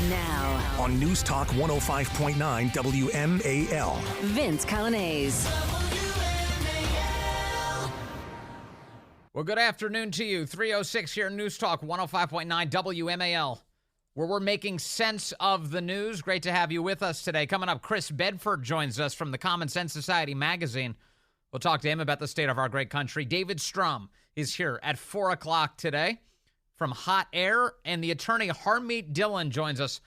Now, on News Talk 105.9 WMAL. Vince Coglianese. Well, good afternoon to you. 3:06 here in News Talk 105.9 WMAL, where we're making sense of the news. Great to have you with us today. Coming up, Chris Bedford joins us from the Common Sense Society magazine. We'll talk to him about the state of our great country. David Strum is here at 4 o'clock today from Hot Air, and the attorney Harmeet Dillon joins us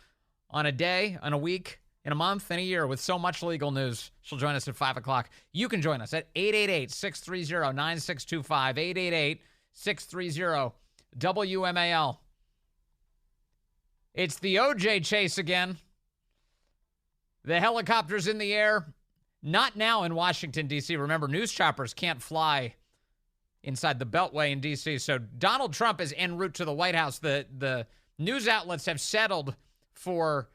on a day, on a week, in a month, in a year with so much legal news. She'll join us at 5 o'clock. You can join us at 888-630-9625, 888-630-WMAL. It's the OJ chase again. The helicopter's in the air. Not now in Washington, D.C. Remember, news choppers can't fly inside the Beltway in D.C., so Donald Trump is en route to the White House. The news outlets have settled for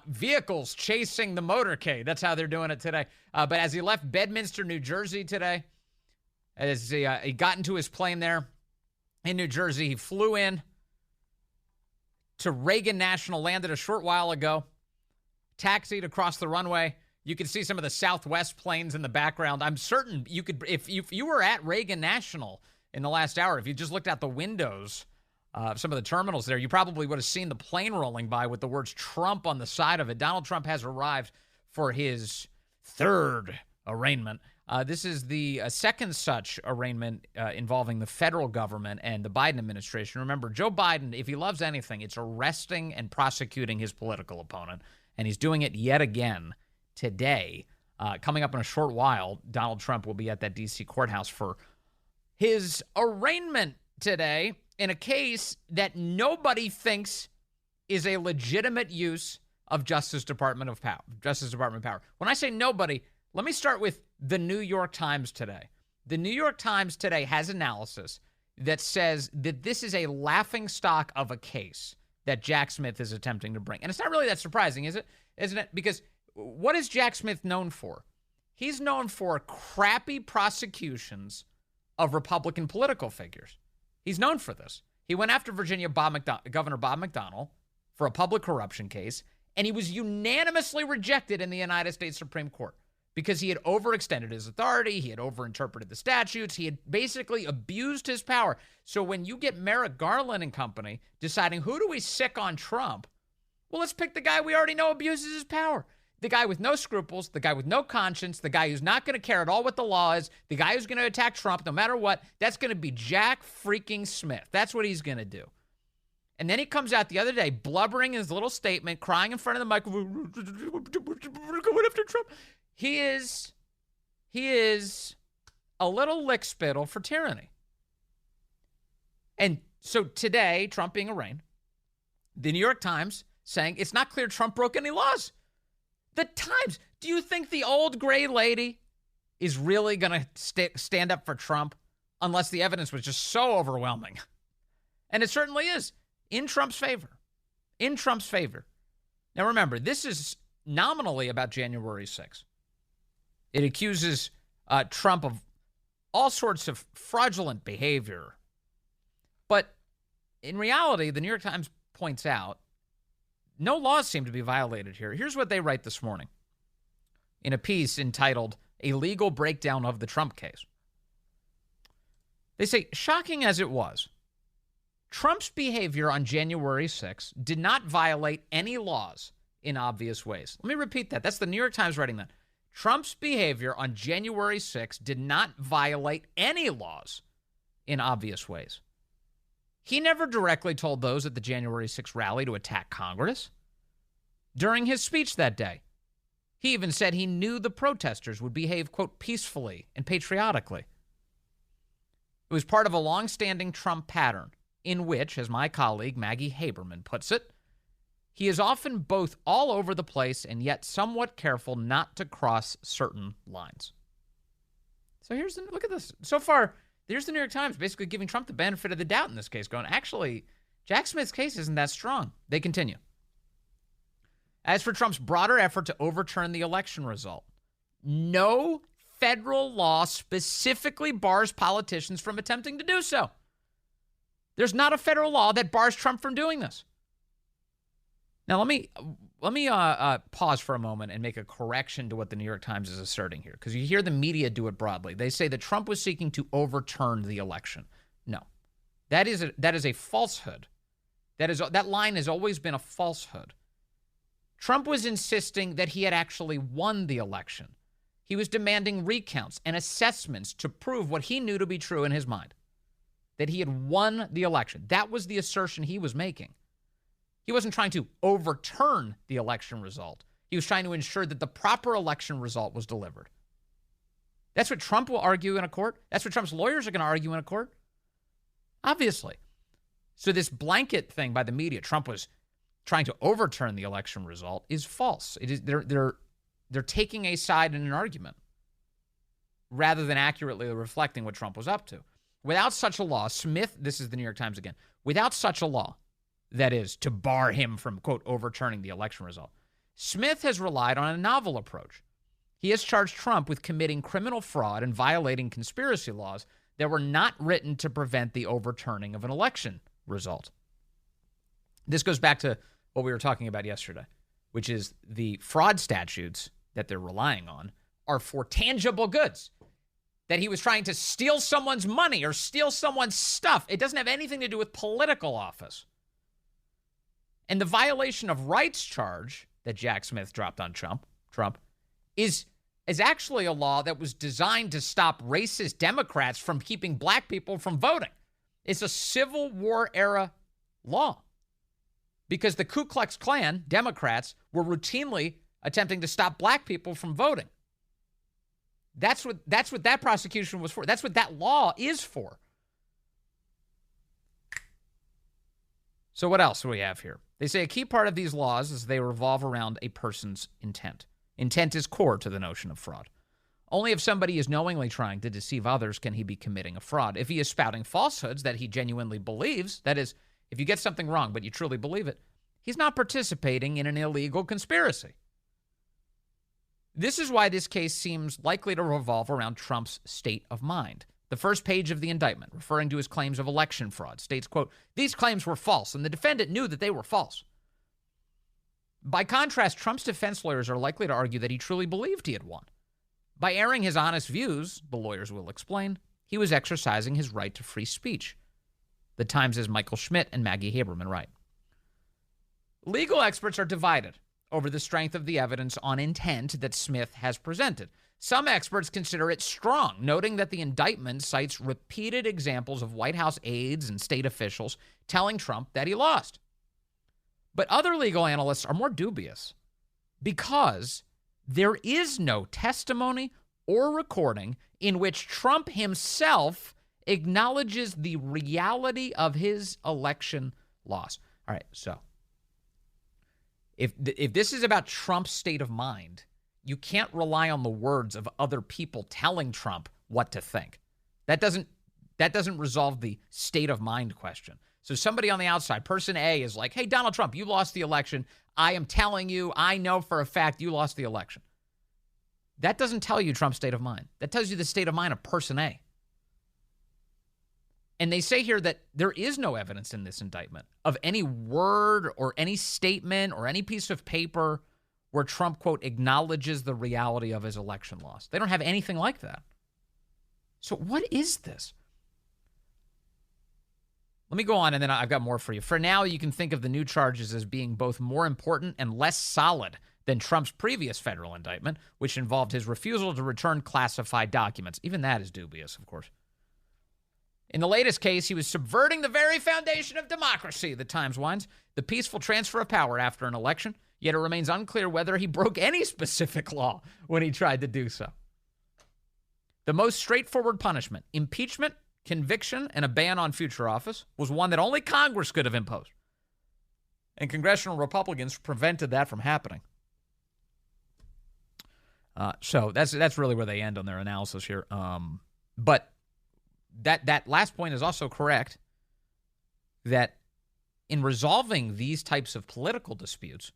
vehicles chasing the motorcade. That's how they're doing it today. But as he left Bedminster, New Jersey today, as he got into his plane there in New Jersey, he flew in to Reagan National, landed a short while ago, taxied across the runway. You can see some of the Southwest planes in the background. I'm certain you could, if you were at Reagan National in the last hour, if you just looked out the windows of some of the terminals there, you probably would have seen the plane rolling by with the words Trump on the side of it. Donald Trump has arrived for his third arraignment. This is the second such arraignment involving the federal government and the Biden administration. Remember, Joe Biden, if he loves anything, it's arresting and prosecuting his political opponent, and he's doing it yet again today. Coming up in a short while, Donald Trump will be at that D.C. courthouse for his arraignment today in a case that nobody thinks is a legitimate use of Justice Department power. When I say nobody, let me start with the New York Times today. The New York Times today has analysis that says that this is a laughingstock of a case that Jack Smith is attempting to bring. And it's not really that surprising, is it? Isn't it? Because what is Jack Smith known for? He's known for crappy prosecutions of Republican political figures. He's known for this. He went after Virginia Governor Bob McDonnell for a public corruption case, and he was unanimously rejected in the United States Supreme Court because he had overextended his authority, he had overinterpreted the statutes, he had basically abused his power. So when you get Merrick Garland and company deciding who do we sick on Trump, well, let's pick the guy we already know abuses his power. The guy with no scruples, the guy with no conscience, the guy who's not going to care at all what the law is, the guy who's going to attack Trump no matter what, that's going to be Jack freaking Smith. That's what he's going to do. And then he comes out the other day blubbering his little statement, crying in front of the microphone, we're going after Trump. He is a little lickspittle for tyranny. And so today, Trump being arraigned, the New York Times saying it's not clear Trump broke any laws. The Times, do you think the old gray lady is really going to stand up for Trump unless the evidence was just so overwhelming? And it certainly is in Trump's favor. In Trump's favor. Now remember, this is nominally about January 6th. It accuses Trump of all sorts of fraudulent behavior. But in reality, the New York Times points out no laws seem to be violated here. Here's what they write this morning in a piece entitled A Legal Breakdown of the Trump Case. They say, shocking as it was, Trump's behavior on January 6th did not violate any laws in obvious ways. Let me repeat that. That's the New York Times writing that. Trump's behavior on January 6th did not violate any laws in obvious ways. He never directly told those at the January 6th rally to attack Congress. During his speech that day, he even said he knew the protesters would behave, quote, peacefully and patriotically. It was part of a long-standing Trump pattern in which, as my colleague Maggie Haberman puts it, he is often both all over the place and yet somewhat careful not to cross certain lines. So look at this. So far, there's the New York Times basically giving Trump the benefit of the doubt in this case, going, actually, Jack Smith's case isn't that strong. They continue. As for Trump's broader effort to overturn the election result, no federal law specifically bars politicians from attempting to do so. There's not a federal law that bars Trump from doing this. Now, let me pause for a moment and make a correction to what the New York Times is asserting here, because you hear the media do it broadly. They say that Trump was seeking to overturn the election. No, that is a falsehood. That line has always been a falsehood. Trump was insisting that he had actually won the election. He was demanding recounts and assessments to prove what he knew to be true in his mind, that he had won the election. That was the assertion he was making. He wasn't trying to overturn the election result. He was trying to ensure that the proper election result was delivered. That's what Trump will argue in a court. That's what Trump's lawyers are going to argue in a court. Obviously. So this blanket thing by the media, Trump was trying to overturn the election result, is false. It is they're taking a side in an argument rather than accurately reflecting what Trump was up to. Without such a law, Smith, this is the New York Times again, without such a law, that is, to bar him from, quote, overturning the election result, Smith has relied on a novel approach. He has charged Trump with committing criminal fraud and violating conspiracy laws that were not written to prevent the overturning of an election result. This goes back to what we were talking about yesterday, which is the fraud statutes that they're relying on are for tangible goods, that he was trying to steal someone's money or steal someone's stuff. It doesn't have anything to do with political office. And the violation of rights charge that Jack Smith dropped on Trump is actually a law that was designed to stop racist Democrats from keeping black people from voting. It's a Civil War era law because the Ku Klux Klan, Democrats, were routinely attempting to stop black people from voting. That's what that prosecution was for. That's what that law is for. So what else do we have here? They say a key part of these laws is they revolve around a person's intent. Intent is core to the notion of fraud. Only if somebody is knowingly trying to deceive others can he be committing a fraud. If he is spouting falsehoods that he genuinely believes, that is, if you get something wrong but you truly believe it, he's not participating in an illegal conspiracy. This is why this case seems likely to revolve around Trump's state of mind. The first page of the indictment, referring to his claims of election fraud, states, quote, "These claims were false, and the defendant knew that they were false." By contrast, Trump's defense lawyers are likely to argue that he truly believed he had won. By airing his honest views, the lawyers will explain, he was exercising his right to free speech. The Times' Michael Schmidt and Maggie Haberman write. Legal experts are divided over the strength of the evidence on intent that Smith has presented. Some experts consider it strong, noting that the indictment cites repeated examples of White House aides and state officials telling Trump that he lost. But other legal analysts are more dubious because there is no testimony or recording in which Trump himself acknowledges the reality of his election loss. All right, so if this is about Trump's state of mind, you can't rely on the words of other people telling Trump what to think. That doesn't resolve the state of mind question. So somebody on the outside, person A, is like, "Hey, Donald Trump, you lost the election. I am telling you, I know for a fact you lost the election." That doesn't tell you Trump's state of mind. That tells you the state of mind of person A. And they say here that there is no evidence in this indictment of any word or any statement or any piece of paper where Trump, quote, acknowledges the reality of his election loss. They don't have anything like that. So what is this? Let me go on, and then I've got more for you. For now, you can think of the new charges as being both more important and less solid than Trump's previous federal indictment, which involved his refusal to return classified documents. Even that is dubious, of course. In the latest case, he was subverting the very foundation of democracy, the Times whines, the peaceful transfer of power after an election, yet it remains unclear whether he broke any specific law when he tried to do so. The most straightforward punishment, impeachment, conviction, and a ban on future office, was one that only Congress could have imposed. And congressional Republicans prevented that from happening. So that's really where they end on their analysis here. But that last point is also correct, that in resolving these types of political disputes,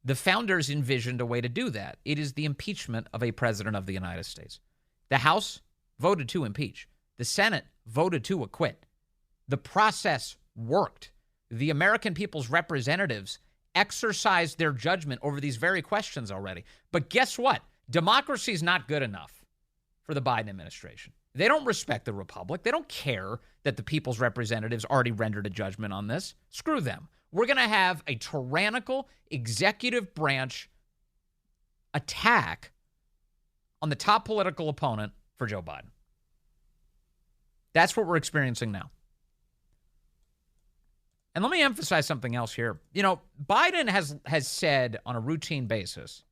the founders envisioned a way to do that. It is the impeachment of a president of the United States. The House voted to impeach. The Senate voted to acquit. The process worked. The American people's representatives exercised their judgment over these very questions already. But guess what? Democracy is not good enough for the Biden administration. They don't respect the republic. They don't care that the people's representatives already rendered a judgment on this. Screw them. We're going to have a tyrannical executive branch attack on the top political opponent for Joe Biden. That's what we're experiencing now. And let me emphasize something else here. You know, Biden has said on a routine basis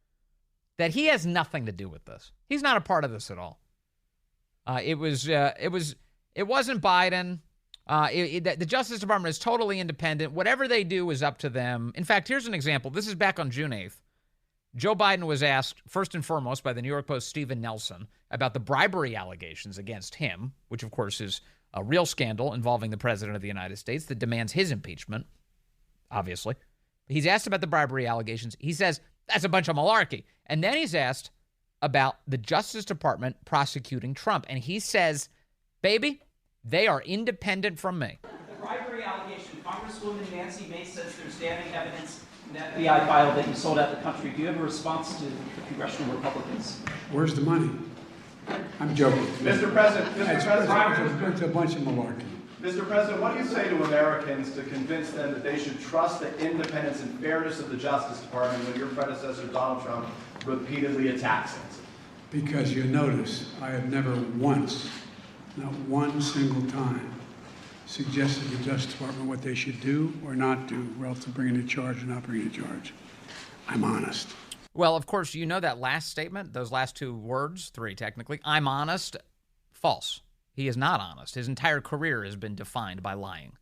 that he has nothing to do with this. He's not a part of this at all. It wasn't Biden. The Justice Department is totally independent. Whatever they do is up to them. In fact, here's an example. This is back on June 8th. Joe Biden was asked, first and foremost, by the New York Post's Stephen Nelson about the bribery allegations against him, which, of course, is a real scandal involving the President of the United States that demands his impeachment, obviously. He's asked about the bribery allegations. He says, that's a bunch of malarkey. And then he's asked about the Justice Department prosecuting Trump. And he says, baby, they are independent from me. The bribery allegation, Congresswoman Nancy Mace says there's damning evidence in the FBI file that you sold out the country. Do you have a response to the congressional Republicans? Where's the money? I'm joking. Mr. President, It's a bunch of malarkey. Mr. President, what do you say to Americans to convince them that they should trust the independence and fairness of the Justice Department when your predecessor, Donald Trump, repeatedly attacks it? Because you notice, I have never once, not one single time, suggested to the Justice Department what they should do or not do relative to bringing a charge or not bringing a charge. I'm honest. Well, of course, you know that last statement, those last two words, three technically, I'm honest, false. He is not honest. His entire career has been defined by lying.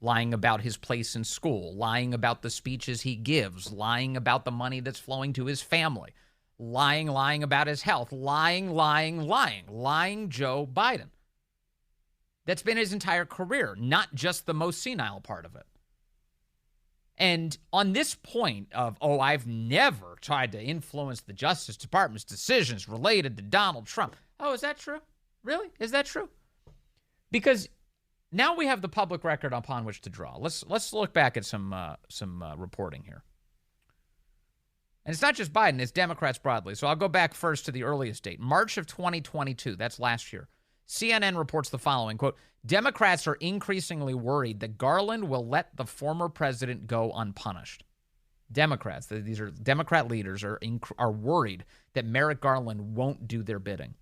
Lying about his place in school, lying about the speeches he gives, lying about the money that's flowing to his family, lying about his health, lying Joe Biden. That's been his entire career, not just the most senile part of it. And on this point of, I've never tried to influence the Justice Department's decisions related to Donald Trump. Oh, is that true? Really? Is that true? Because now we have the public record upon which to draw. Let's look back at some reporting here. And it's not just Biden, it's Democrats broadly. So I'll go back first to the earliest date, March of 2022. That's last year. CNN reports the following, quote, Democrats are increasingly worried that Garland will let the former president go unpunished. Democrats, these are Democrat leaders, are worried that Merrick Garland won't do their bidding.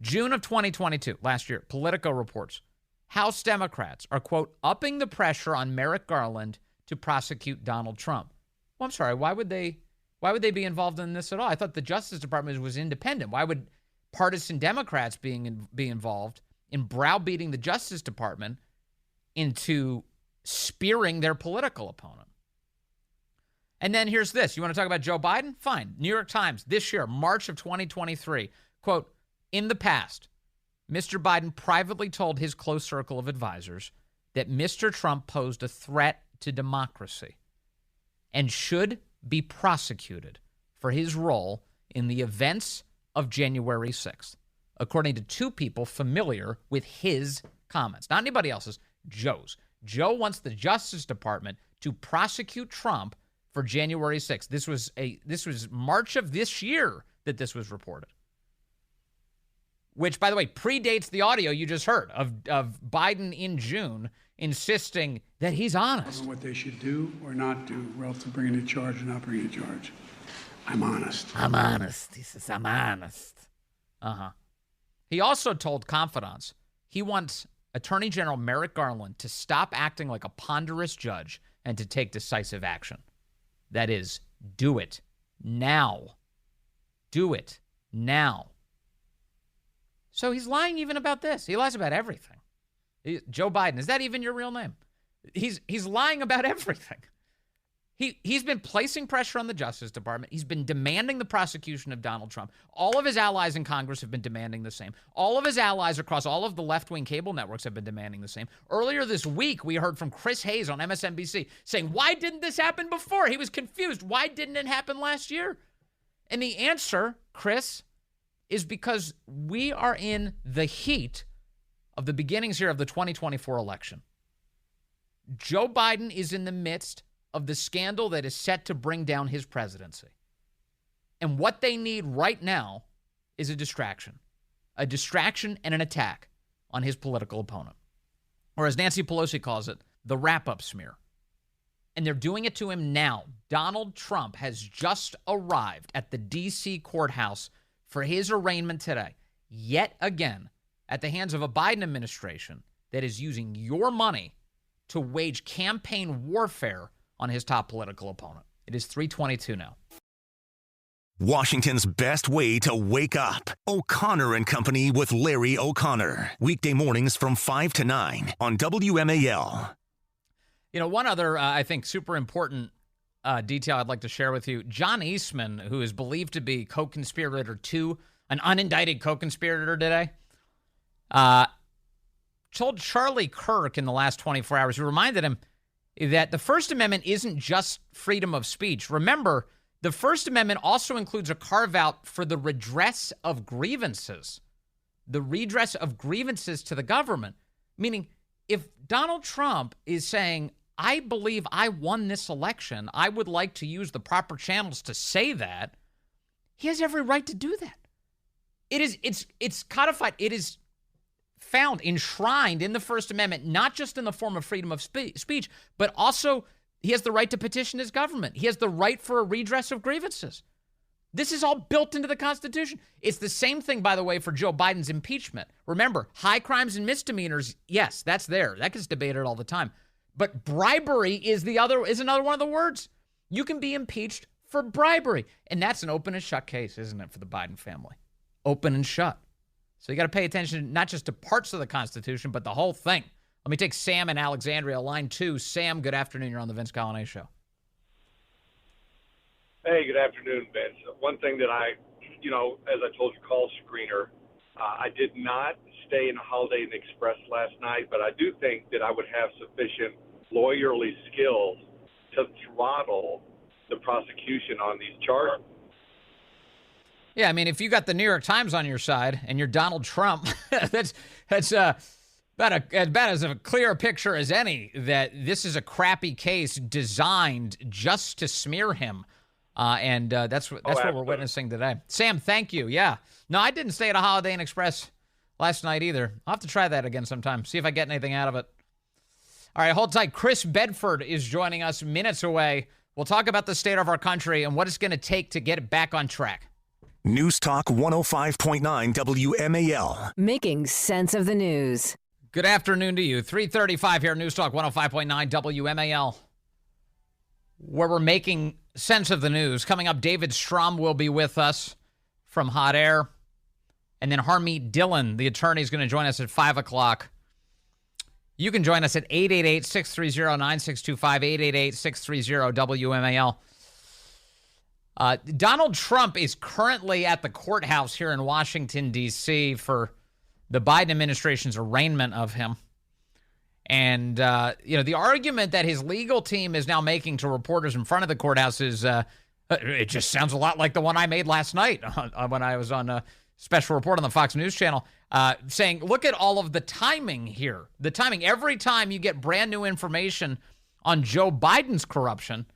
June of 2022, last year, Politico reports, House Democrats are, quote, upping the pressure on Merrick Garland to prosecute Donald Trump. Well, I'm sorry, why would they be involved in this at all? I thought the Justice Department was independent. Why would partisan Democrats be involved in browbeating the Justice Department into spearing their political opponent? And then here's this. You want to talk about Joe Biden? Fine. New York Times this year, March of 2023, quote, in the past, Mr. Biden privately told his close circle of advisors that Mr. Trump posed a threat to democracy and should be prosecuted for his role in the events of January 6th, according to two people familiar with his comments. Not anybody else's, Joe's. Joe wants the Justice Department to prosecute Trump for January 6th. This was March of this year that this was reported, which, by the way, predates the audio you just heard of Biden in June insisting that he's honest. What they should do or not do relative to bringing a charge or not bringing a charge. I'm honest. I'm honest. He says, I'm honest. He also told confidants he wants Attorney General Merrick Garland to stop acting like a ponderous judge and to take decisive action. That is, do it now. Do it now. So he's lying even about this. He lies about everything. Joe Biden, is that even your real name? He's lying about everything. He's been placing pressure on the Justice Department. He's been demanding the prosecution of Donald Trump. All of his allies in Congress have been demanding the same. All of his allies across all of the left-wing cable networks have been demanding the same. Earlier this week, we heard from Chris Hayes on MSNBC saying, why didn't this happen before? He was confused. Why didn't it happen last year? And the answer, Chris, is because we are in the heat of the beginnings here of the 2024 election. Joe Biden is in the midst of the scandal that is set to bring down his presidency. And what they need right now is a distraction and an attack on his political opponent. Or as Nancy Pelosi calls it, the wrap-up smear. And they're doing it to him now. Donald Trump has just arrived at the D.C. courthouse for his arraignment today, yet again, at the hands of a Biden administration that is using your money to wage campaign warfare on his top political opponent. It is 3:22 now. Washington's best way to wake up. O'Connor and Company with Larry O'Connor. Weekday mornings from 5 to 9 on WMAL. You know, one other, I think, super important detail I'd like to share with you. John Eastman, who is believed to be co-conspirator to an unindicted co-conspirator today, told Charlie Kirk in the last 24 hours, he reminded him that the First Amendment isn't just freedom of speech. Remember, the First Amendment also includes a carve-out for the redress of grievances. The redress of grievances to the government. Meaning, if Donald Trump is saying, I believe I won this election, I would like to use the proper channels to say that, he has every right to do that. It's codified. It is found, enshrined in the First Amendment, not just in the form of freedom of speech, but also he has the right to petition his government. He has the right for a redress of grievances. This is all built into the Constitution. It's the same thing, by the way, for Joe Biden's impeachment. Remember, high crimes and misdemeanors, yes, that's there. That gets debated all the time. But bribery is another one of the words. You can be impeached for bribery. And that's an open and shut case, isn't it, for the Biden family? Open and shut. So you got to pay attention not just to parts of the Constitution, but the whole thing. Let me take Sam in Alexandria, line 2. Sam, good afternoon. You're on the Vince Coglianese Show. Hey, good afternoon, Vince. One thing that as I told your call screener, I did not stay in Holiday Inn Express last night, but I do think that I would have sufficient lawyerly skills to throttle the prosecution on these charges. Yeah, I mean, if you got the New York Times on your side and you're Donald Trump, that's about as a clear picture as any that this is a crappy case designed just to smear him. That's what we're witnessing today. Sam, thank you. Yeah. No, I didn't stay at a Holiday Inn Express last night either. I'll have to try that again sometime, see if I get anything out of it. All right, hold tight. Chris Bedford is joining us minutes away. We'll talk about the state of our country and what it's going to take to get it back on track. News Talk 105.9 WMAL. Making sense of the news. Good afternoon to you. 3:35 here, News Talk 105.9 WMAL, where we're making sense of the news. Coming up, David Strom will be with us from Hot Air. And then Harmeet Dillon, the attorney, is going to join us at 5 o'clock. You can join us at 888-630-9625, 888-630-WMAL. Donald Trump is currently at the courthouse here in Washington, D.C. for the Biden administration's arraignment of him. And, the argument that his legal team is now making to reporters in front of the courthouse is, it just sounds a lot like the one I made last night when I was on a special report on the Fox News Channel, saying, look at all of the timing here. The timing, every time you get brand new information on Joe Biden's corruption,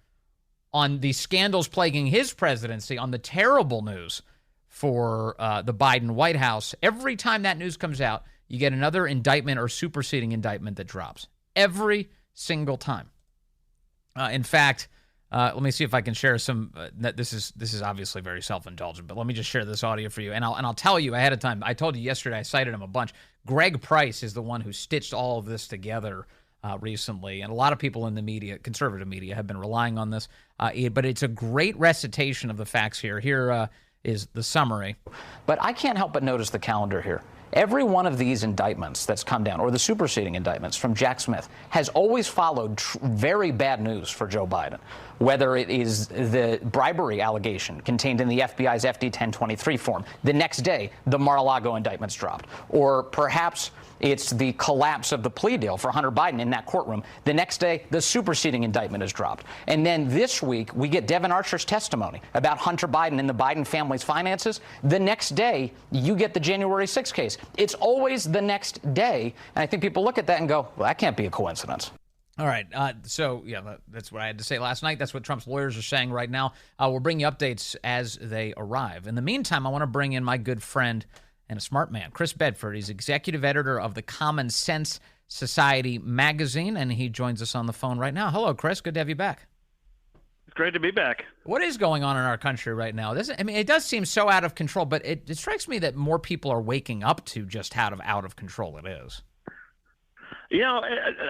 on the scandals plaguing his presidency, on the terrible news for the Biden White House, every time that news comes out, you get another indictment or superseding indictment that drops. Every single time. In fact, let me see if I can share some. This is obviously very self-indulgent, but let me just share this audio for you, and I'll tell you ahead of time. I told you yesterday. I cited him a bunch. Greg Price is the one who stitched all of this together recently, and a lot of people in the media, conservative media, have been relying on this. But it's a great recitation of the facts here. Here is the summary. But I can't help but notice the calendar here. Every one of these indictments that's come down, or the superseding indictments from Jack Smith, has always followed very bad news for Joe Biden. Whether it is the bribery allegation contained in the FBI's FD 1023 form, the next day the Mar-a-Lago indictments dropped, or perhaps it's the collapse of the plea deal for Hunter Biden in that courtroom. The next day, the superseding indictment is dropped. And then this week, we get Devin Archer's testimony about Hunter Biden and the Biden family's finances. The next day, you get the January 6th case. It's always the next day. And I think people look at that and go, well, that can't be a coincidence. All right. So, yeah, that's what I had to say last night. That's what Trump's lawyers are saying right now. We'll bring you updates as they arrive. In the meantime, I want to bring in my good friend and a smart man, Chris Bedford. He's executive editor of the Common Sense Society magazine, and he joins us on the phone right now. Hello, Chris. Good to have you back. It's great to be back. What is going on in our country right now? It does seem so out of control, but it strikes me that more people are waking up to just how out of control it is. You know,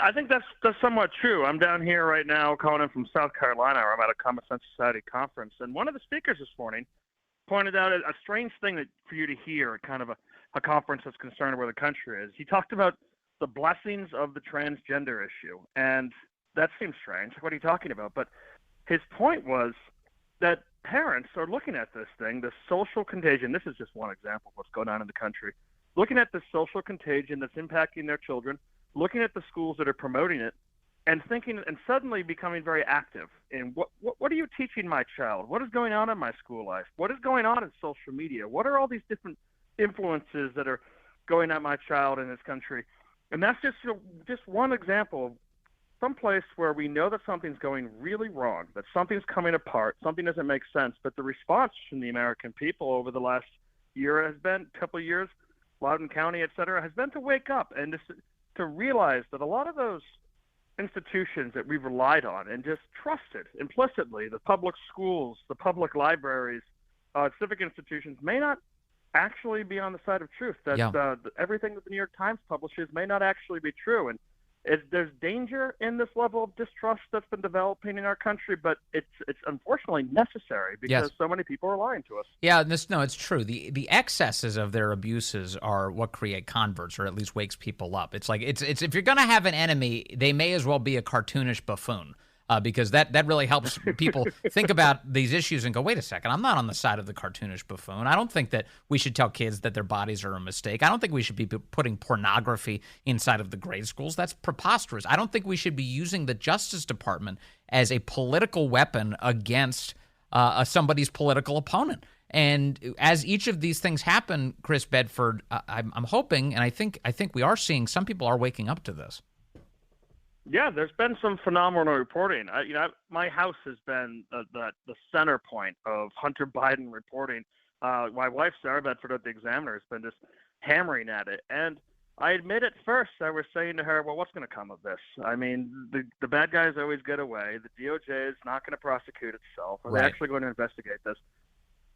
I think that's somewhat true. I'm down here right now calling in from South Carolina, where I'm at a Common Sense Society conference, and one of the speakers this morning pointed out a strange thing for you to hear at kind of a conference that's concerned where the country is. He talked about the blessings of the transgender issue, and that seems strange. What are you talking about? But his point was that parents are looking at this thing, the social contagion. This is just one example of what's going on in the country. Looking at the social contagion that's impacting their children, looking at the schools that are promoting it, and thinking and suddenly becoming very active in what are you teaching my child? What is going on in my school life? What is going on in social media? What are all these different influences that are going at my child in this country? And that's just one example of some place where we know that something's going really wrong, that something's coming apart, something doesn't make sense. But the response from the American people over the last year has been, couple of years, Loudoun County, et cetera, has been to wake up and to realize that a lot of those institutions that we've relied on and just trusted implicitly, the public schools, the public libraries, civic institutions, may not actually be on the side of truth, that everything that the New York Times publishes may not actually be true. And there's danger in this level of distrust that's been developing in our country, but it's unfortunately necessary because so many people are lying to us. Yeah, it's true. The excesses of their abuses are what create converts, or at least wakes people up. It's like it's if you're going to have an enemy, they may as well be a cartoonish buffoon. Because that really helps people think about these issues and go, wait a second, I'm not on the side of the cartoonish buffoon. I don't think that we should tell kids that their bodies are a mistake. I don't think we should be putting pornography inside of the grade schools. That's preposterous. I don't think we should be using the Justice Department as a political weapon against somebody's political opponent. And as each of these things happen, Chris Bedford, I'm hoping, and I think we are seeing some people are waking up to this. Yeah, there's been some phenomenal reporting. My house has been the center point of Hunter Biden reporting. My wife, Sarah Bedford, at the Examiner, has been just hammering at it. And I admit at first I was saying to her, well, what's going to come of this? I mean, the bad guys always get away. The DOJ is not going to prosecute itself. Are they actually going to investigate this?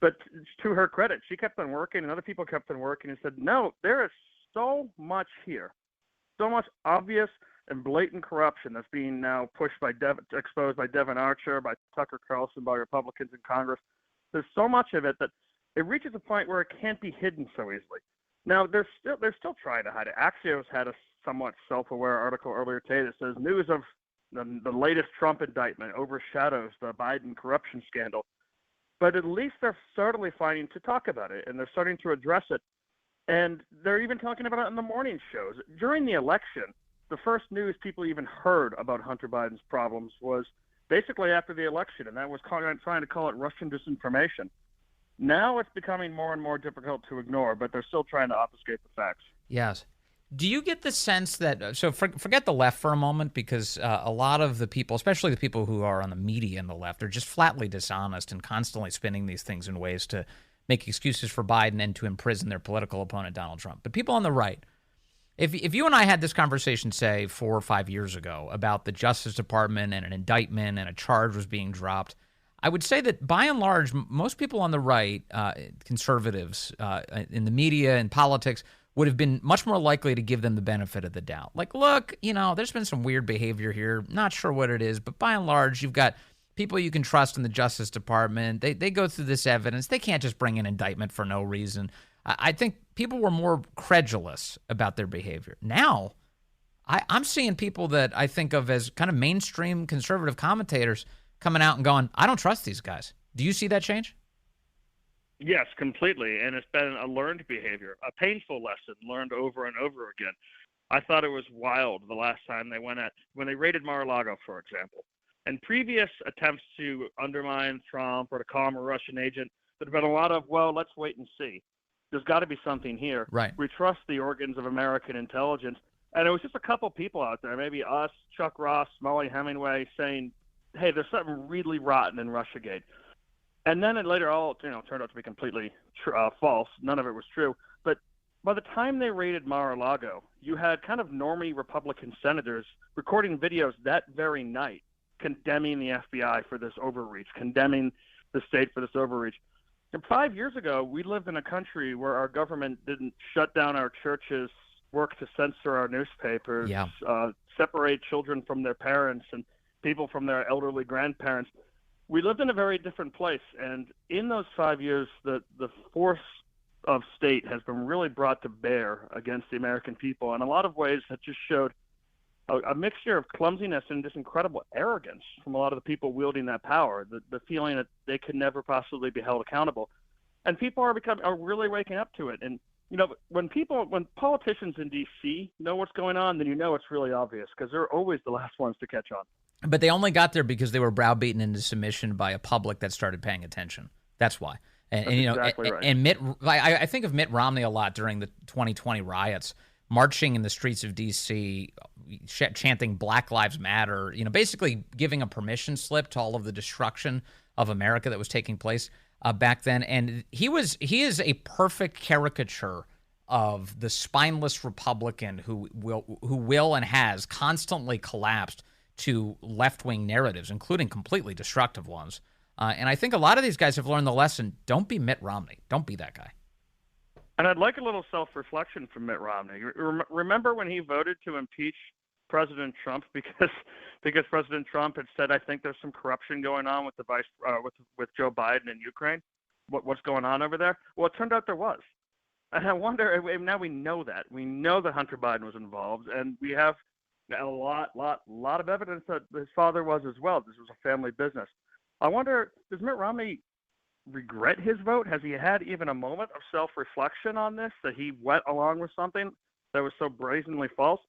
But to her credit, she kept on working, and other people kept on working and said, no, there is so much here, so much obvious and blatant corruption that's being now exposed by Devin Archer, by Tucker Carlson, by Republicans in Congress. There's so much of it that it reaches a point where it can't be hidden so easily. Now, they're still trying to hide it. Axios had a somewhat self-aware article earlier today that says news of the latest Trump indictment overshadows the Biden corruption scandal. But at least they're certainly finding to talk about it, and they're starting to address it. And they're even talking about it in the morning shows. During the election, the first news people even heard about Hunter Biden's problems was basically after the election, and that was trying to call it Russian disinformation. Now it's becoming more and more difficult to ignore, but they're still trying to obfuscate the facts. Yes. Do you get the sense that, so forget the left for a moment, because a lot of the people, especially the people who are on the media and the left, are just flatly dishonest and constantly spinning these things in ways to make excuses for Biden and to imprison their political opponent, Donald Trump. But people on the right, if you and I had this conversation, say, 4 or 5 years ago about the Justice Department and an indictment and a charge was being dropped, I would say that by and large, most people on the right, conservatives in the media and politics, would have been much more likely to give them the benefit of the doubt. Like, look, there's been some weird behavior here. Not sure what it is, but by and large, you've got people you can trust in the Justice Department. They go through this evidence. They can't just bring an indictment for no reason. I think people were more credulous about their behavior. Now, I'm seeing people that I think of as kind of mainstream conservative commentators coming out and going, I don't trust these guys. Do you see that change? Yes, completely. And it's been a learned behavior, a painful lesson learned over and over again. I thought it was wild the last time when they raided Mar-a-Lago, for example. And previous attempts to undermine Trump or to call him a Russian agent, there's been a lot of, well, let's wait and see. There's got to be something here. Right. We trust the organs of American intelligence. And it was just a couple people out there, maybe us, Chuck Ross, Molly Hemingway, saying, hey, there's something really rotten in Russiagate. And then it later all turned out to be completely false. None of it was true. But by the time they raided Mar-a-Lago, you had kind of normie Republican senators recording videos that very night condemning the FBI for this overreach, condemning the state for this overreach. And 5 years ago, we lived in a country where our government didn't shut down our churches, work to censor our newspapers, separate children from their parents and people from their elderly grandparents. We lived in a very different place. And in those 5 years, the force of state has been really brought to bear against the American people in a lot of ways that just showed a mixture of clumsiness and just incredible arrogance from a lot of the people wielding that power, the feeling that they could never possibly be held accountable. And people are really waking up to it. And, when politicians in D.C. know what's going on, then it's really obvious because they're always the last ones to catch on. But they only got there because they were browbeaten into submission by a public that started paying attention. That's why. And exactly right. And I think of Mitt Romney a lot during the 2020 riots, marching in the streets of D.C., chanting Black Lives Matter, basically giving a permission slip to all of the destruction of America that was taking place back then. And he is a perfect caricature of the spineless Republican who will and has constantly collapsed to left-wing narratives, including completely destructive ones. And I think a lot of these guys have learned the lesson. Don't be Mitt Romney. Don't be that guy. And I'd like a little self-reflection from Mitt Romney. Remember when he voted to impeach President Trump because President Trump had said, I think there's some corruption going on with with Joe Biden in Ukraine? What's going on over there? Well, it turned out there was. And I wonder, now we know that. We know that Hunter Biden was involved, and we have a lot of evidence that his father was as well. This was a family business. I wonder, does Mitt Romney regret his vote? Has he had even a moment of self-reflection on this, that he went along with something that was so brazenly false?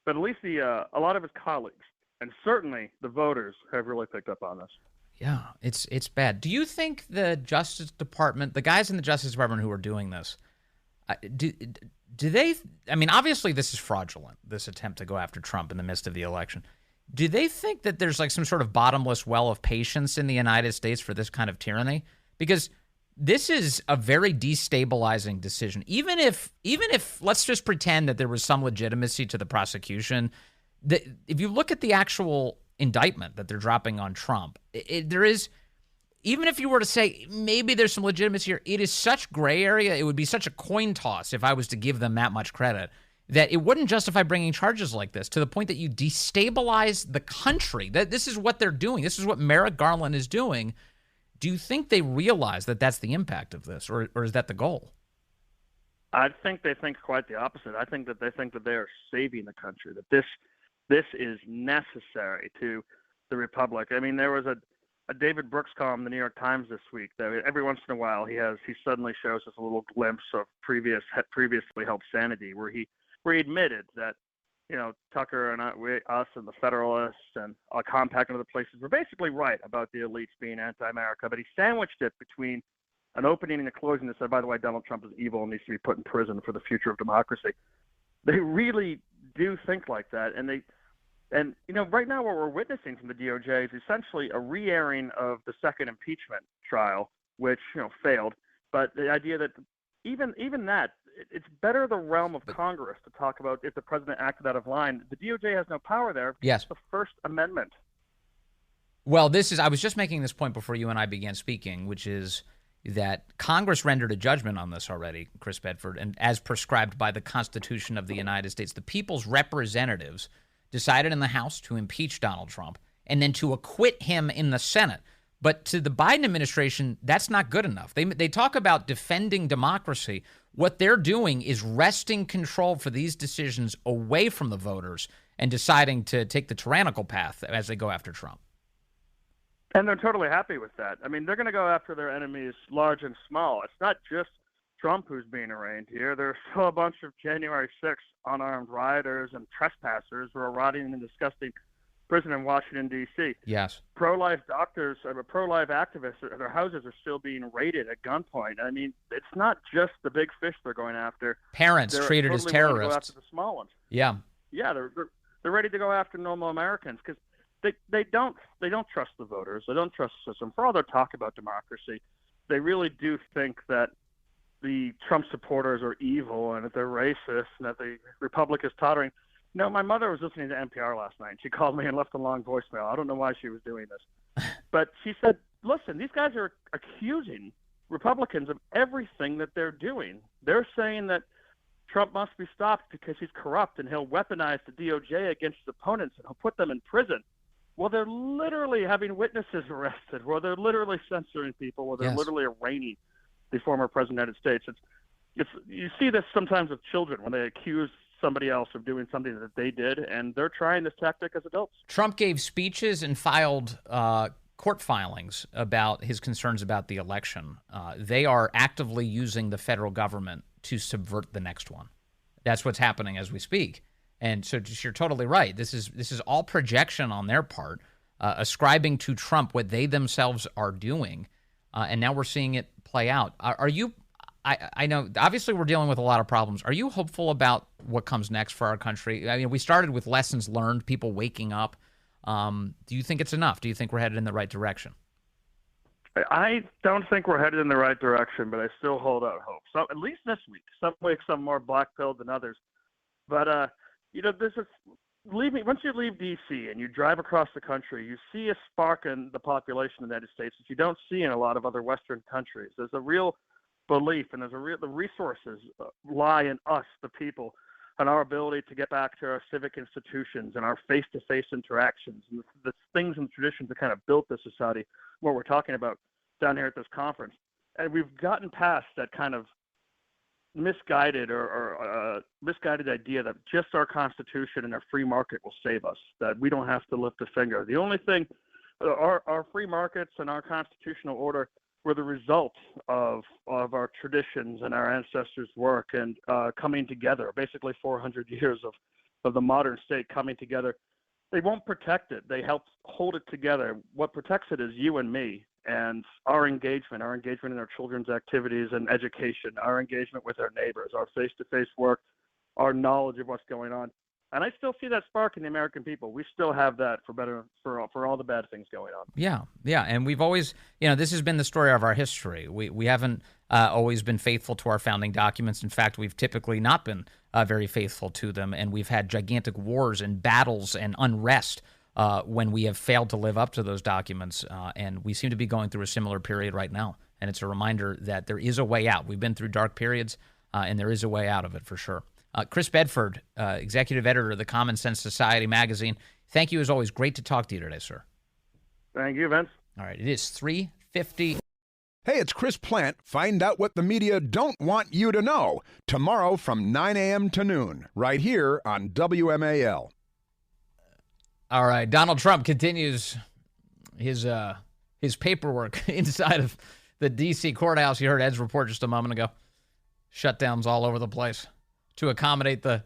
But at least a lot of his colleagues, and certainly the voters, have really picked up on this. Yeah, it's bad. Do you think the Justice Department, the guys in the Justice Department who are doing this, do they, obviously this is fraudulent, this attempt to go after Trump in the midst of the election. Do they think that there's like some sort of bottomless well of patience in the United States for this kind of tyranny? Because this is a very destabilizing decision. Even if let's just pretend that there was some legitimacy to the prosecution, if you look at the actual indictment that they're dropping on Trump, there is, even if you were to say maybe there's some legitimacy here, it is such gray area. It would be such a coin toss if I was to give them that much credit, that it wouldn't justify bringing charges like this to the point that you destabilize the country. That this is what they're doing. This is what Merrick Garland is doing. Do you think they realize that that's the impact of this, or is that the goal? I think they think quite the opposite. I think that they think that they are saving the country, that this is necessary to the republic. There was a David Brooks column in the New York Times this week that every once in a while he suddenly shows us a little glimpse of previously held sanity, where he admitted that Tucker and us and the Federalists and Compact and other places were basically right about the elites being anti-America, but he sandwiched it between an opening and a closing that said, by the way, Donald Trump is evil and needs to be put in prison for the future of democracy. They really do think like that, and right now what we're witnessing from the DOJ is essentially a re-airing of the second impeachment trial, which failed. But the idea that even that, it's better the realm of Congress to talk about if the president acted out of line. The DOJ has no power there. Yes. It's the First Amendment. Well, I was just making this point before you and I began speaking, which is that Congress rendered a judgment on this already, Chris Bedford, and as prescribed by the Constitution of the United States, the people's representatives decided in the House to impeach Donald Trump and then to acquit him in the Senate. But to the Biden administration, that's not good enough. They talk about defending democracy. What they're doing is wresting control for these decisions away from the voters and deciding to take the tyrannical path as they go after Trump. And they're totally happy with that. They're going to go after their enemies large and small. It's not just Trump who's being arraigned here. There's still a bunch of January 6th unarmed rioters and trespassers who are rotting in a disgusting prison in Washington, D.C. Yes. Pro-life doctors or pro-life activists, their houses are still being raided at gunpoint. It's not just the big fish they're going after. Parents treated as terrorists. Go after the small ones. Yeah. yeah, they're ready to go after normal Americans because they don't trust the voters. They don't trust the system. For all their talk about democracy, they really do think that the Trump supporters are evil and that they're racist and that the Republic is tottering. No, my mother was listening to NPR last night. She called me and left a long voicemail. I don't know why she was doing this. But she said, listen, these guys are accusing Republicans of everything that they're doing. They're saying that Trump must be stopped because he's corrupt and he'll weaponize the DOJ against his opponents and he'll put them in prison. Well, they're literally having witnesses arrested, where they're literally censoring people, where they're literally arraigning the former president of the United States. It's you see this sometimes with children when they accuse somebody else of doing something that they did, and they're trying this tactic as adults. Trump gave speeches and filed court filings about his concerns about the election. They are actively using the federal government to subvert the next one. That's what's happening as we speak. And so you're totally right. This is all projection on their part, ascribing to Trump what they themselves are doing. And now we're seeing it play out. Are you I know obviously we're dealing with a lot of problems. Are you hopeful about what comes next for our country? I mean, we started with lessons learned, people waking up. Do you think it's enough? Do you think we're headed in the right direction? I don't think we're headed in the right direction, but I still hold out hope. So at least this week, some weeks some more black-pilled than others. But once you leave D.C. and you drive across the country, you see a spark in the population of the United States that you don't see in a lot of other Western countries. There's a real belief, and the resources lie in us, the people, and our ability to get back to our civic institutions and our face-to-face interactions and the things and traditions that kind of built this society, what we're talking about down here at this conference. And we've gotten past that kind of misguided or misguided idea that just our Constitution and our free market will save us, that we don't have to lift a finger. The only thing, our free markets and our constitutional order were the result of our traditions and our ancestors' work and coming together, basically 400 years of the modern state coming together. They won't protect it. They help hold it together. What protects it is you and me and our engagement in our children's activities and education, our engagement with our neighbors, our face-to-face work, our knowledge of what's going on. And I still see that spark in the American people. We still have that for all the bad things going on. Yeah. And we've always, this has been the story of our history. We haven't always been faithful to our founding documents. In fact, we've typically not been very faithful to them. And we've had gigantic wars and battles and unrest when we have failed to live up to those documents. And we seem to be going through a similar period right now. And it's a reminder that there is a way out. We've been through dark periods, and there is a way out of it for sure. Chris Bedford, executive editor of the Common Sense Society magazine. Thank you, as always. Great to talk to you today, sir. Thank you, Vince. All right, it is 3:50. Hey, it's Chris Plant. Find out what the media don't want you to know. Tomorrow from 9 a.m. to noon, right here on WMAL. All right, Donald Trump continues his paperwork inside of the D.C. courthouse. You heard Ed's report just a moment ago. Shutdowns all over the place to accommodate the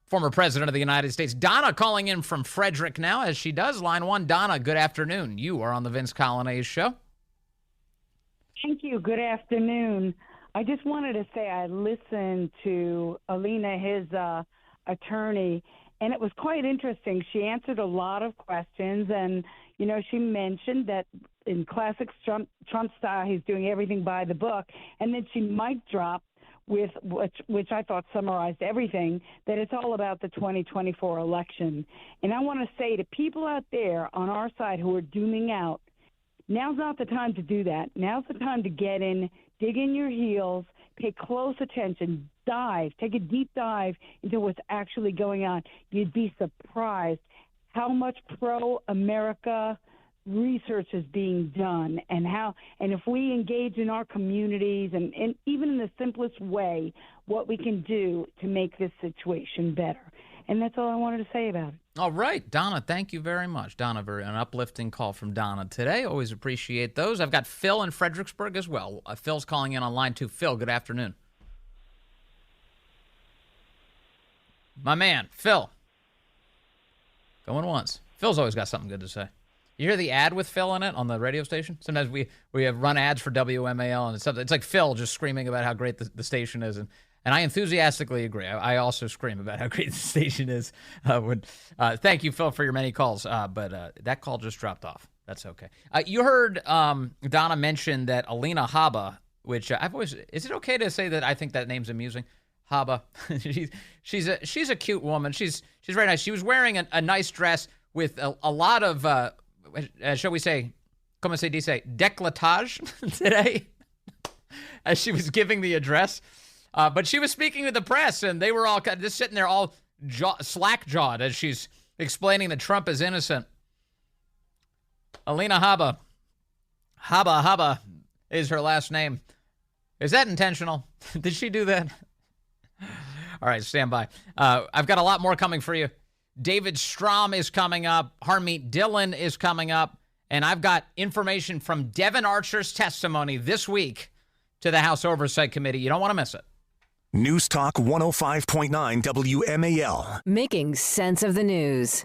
former president of the United States. Donna calling in from Frederick now, as she does. Line 1, Donna, good afternoon. You are on the Vince Coglianese Show. Thank you. Good afternoon. I just wanted to say I listened to Alina, his attorney, and it was quite interesting. She answered a lot of questions, and, she mentioned that in classic Trump style, he's doing everything by the book, and then she mic dropped with which I thought summarized everything, that it's all about the 2024 election. And I want to say to people out there on our side who are dooming out, now's not the time to do that. Now's the time to get in, dig in your heels, pay close attention, take a deep dive into what's actually going on. You'd be surprised how much pro-America research is being done, and if we engage in our communities and even in the simplest way, what we can do to make this situation better. And that's all I wanted to say about it. All right, Donna, thank you very much. Donna, an uplifting call from Donna today. Always appreciate those. I've got Phil in Fredericksburg as well. Phil's calling in on line 2. Phil, good afternoon. My man, Phil. Going once. Phil's always got something good to say. You hear the ad with Phil in it on the radio station? Sometimes we have run ads for WMAL, and it's like Phil just screaming about how great the station is. And And I enthusiastically agree. I also scream about how great the station is. Thank you, Phil, for your many calls. But that call just dropped off. That's okay. You heard Donna mention that Alina Habba, which I've always, is it okay to say that I think that name's amusing? Habba. she's a cute woman. She's very nice. She was wearing a nice dress with a lot of, shall we say, como se dice, décolletage today as she was giving the address. But she was speaking to the press, and they were all just sitting there all slack-jawed as she's explaining that Trump is innocent. Alina Habba. Habba is her last name. Is that intentional? Did she do that? All right, stand by. I've got a lot more coming for you. David Strom is coming up. Harmeet Dillon is coming up. And I've got information from Devin Archer's testimony this week to the House Oversight Committee. You don't want to miss it. News Talk 105.9 WMAL. Making sense of the news.